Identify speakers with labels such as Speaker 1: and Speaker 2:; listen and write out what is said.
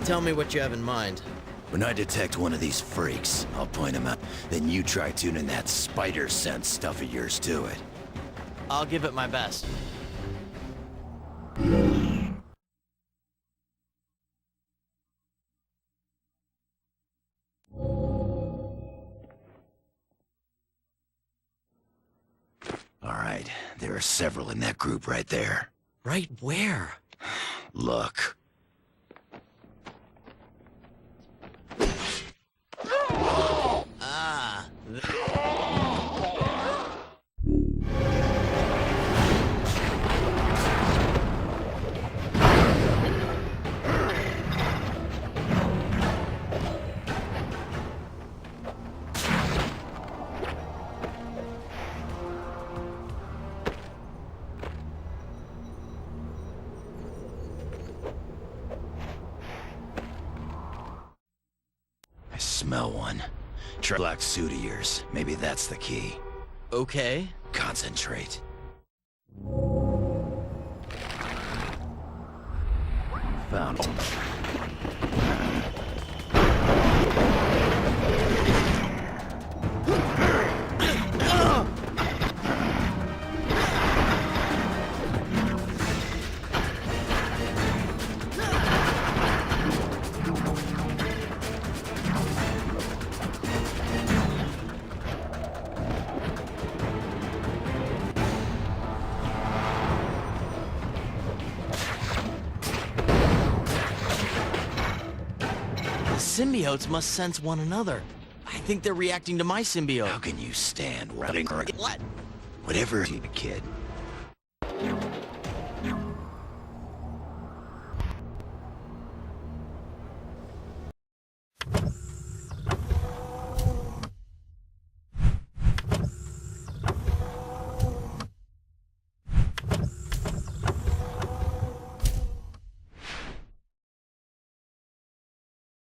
Speaker 1: Tell me what you have in mind.
Speaker 2: When I detect one of these freaks, I'll point him out. Then you try tuning that spider sense stuff of yours to it.
Speaker 1: I'll give it my best.
Speaker 2: Alright, there are several in that group right there.
Speaker 1: Right where?
Speaker 2: Look.
Speaker 1: Ah.
Speaker 2: I smell one. Try black suit of yours. Maybe that's the key.
Speaker 1: Okay.
Speaker 2: Concentrate. Found him.
Speaker 1: Symbiotes must sense one another. I think they're reacting to my symbiote.
Speaker 2: How can you stand running?
Speaker 1: What?
Speaker 2: Whatever, kid.